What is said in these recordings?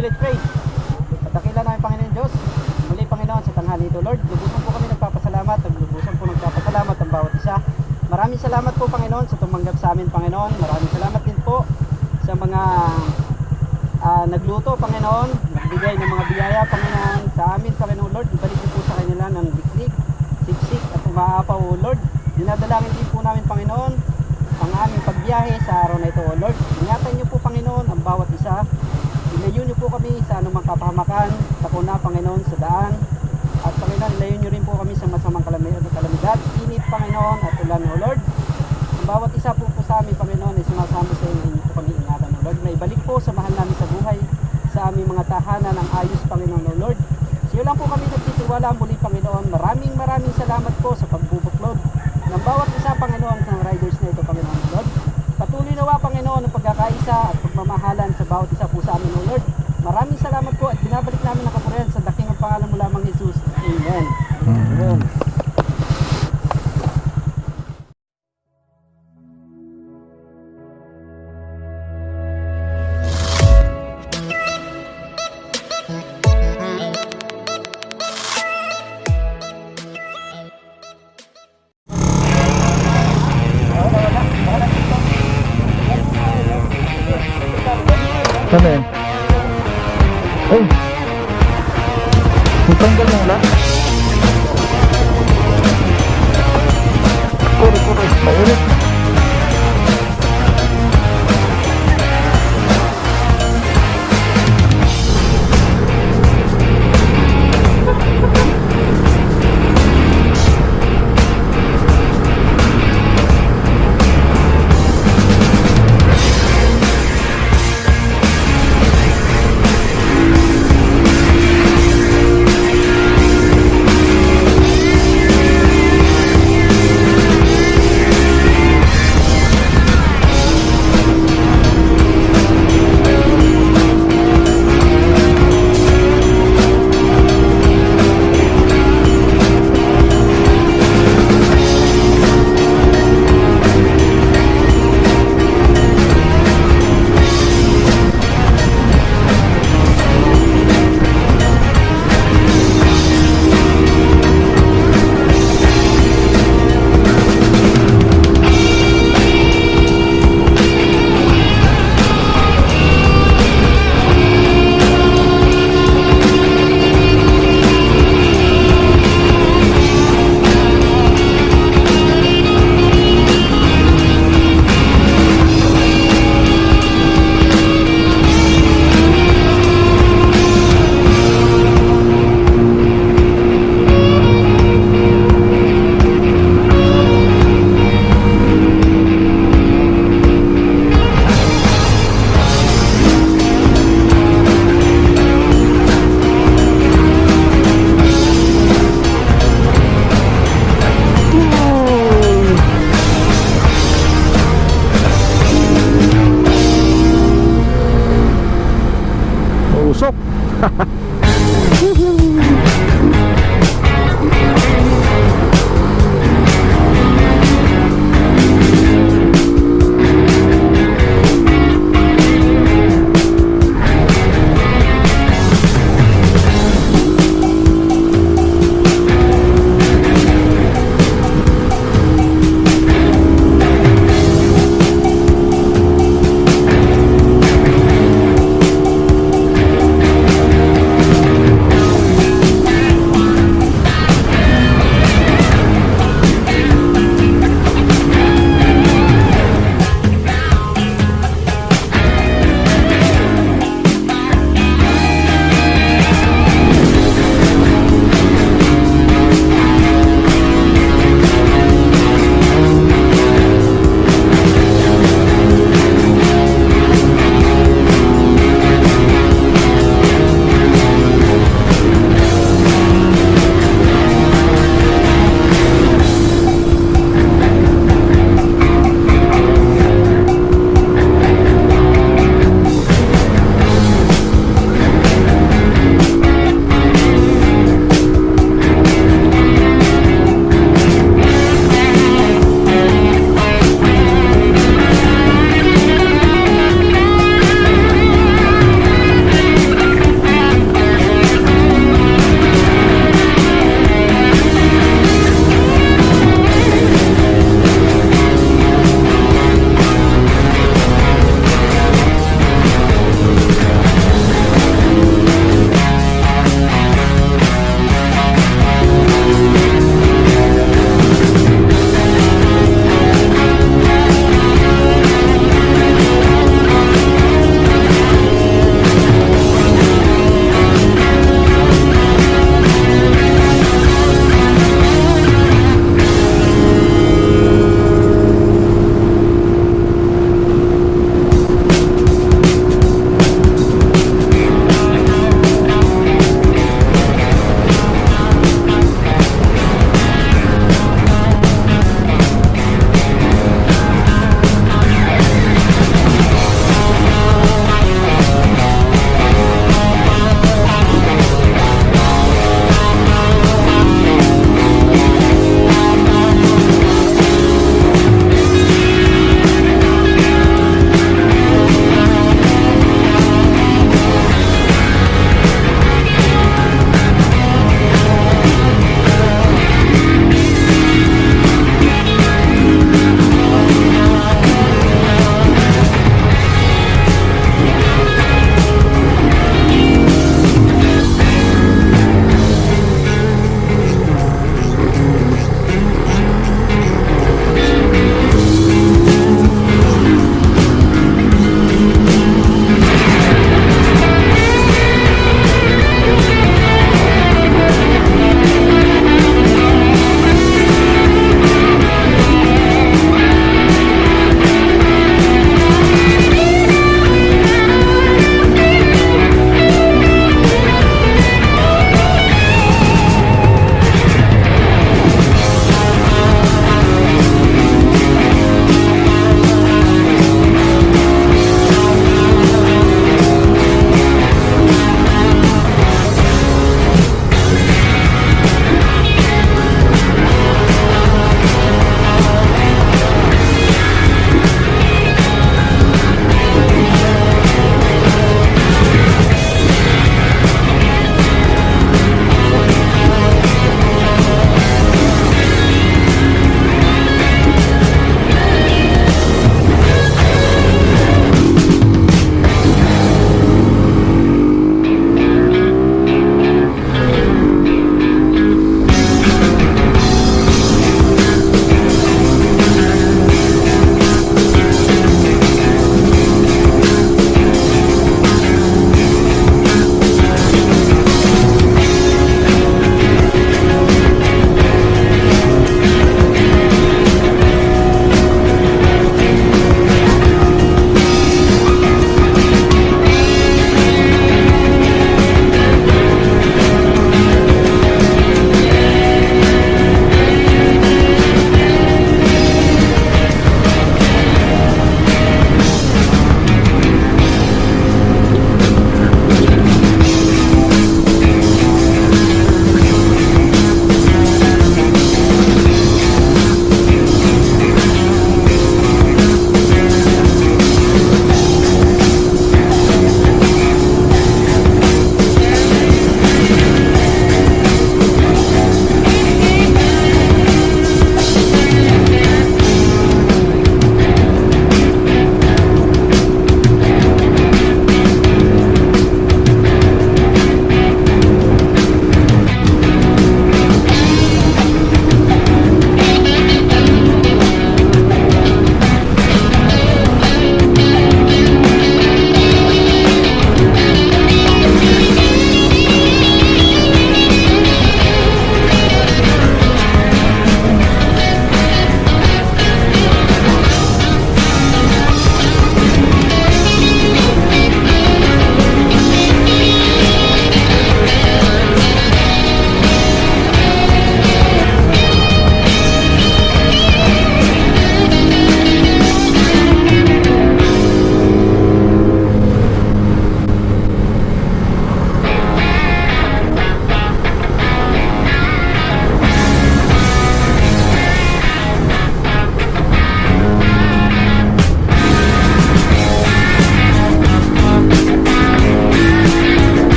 Okay, let's pray. At dakila namin Panginoon Diyos, muli Panginoon sa tanghali ito Lord, lubusan po kami nagpapasalamat, lubusan po nagpapasalamat ang bawat isa. Maraming salamat po Panginoon sa tumanggap sa amin Panginoon. Maraming salamat din po sa mga nagluto Panginoon, nagbigay ng mga biyaya Panginoon sa amin Panginoon Lord. Ibalik niyo po sa kanila ng dikdik, siksik at umaapaw o Lord. Dinadalangin din po namin Panginoon ang aming pagbiyahe sa araw na ito o Lord. Ingatan niyo po Panginoon ang bawat isa. Ilayo niyo po kami sa anumang kapahamakan, sakuna Panginoon sa daan. At Panginoon, ilayo niyo rin po kami sa masamang kalamidad, init Panginoon at ulan o Lord. Ang bawat isa po sa amin Panginoon ay sumasama sa inyo po kami ingatan o Lord. Na ibalik po sa mahal namin sa buhay sa aming mga tahanan ng ayos Panginoon o Lord. Sa iyo lang po kami nagtitiwala muli Panginoon. Maraming salamat po sa pagbubuklod ng bawat isa Panginoon ng riders na ito Panginoon o Lord. Patuloy nawa Panginoon ang pagkakaisa at pagmamahalan sa bawat isa po sa amin o Lord. Maraming salamat po at binabalik namin ang kapurihan sa daking ang pangalan mo lamang Jesus. Amen. Amen. Ano yun? Ay! Tanggal ng lahat. Kuri. Mainit. Usok.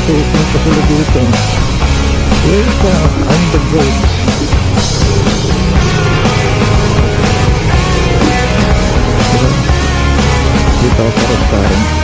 susunod pa sila dito. Welcome on the road. Dito ako sa restaurant.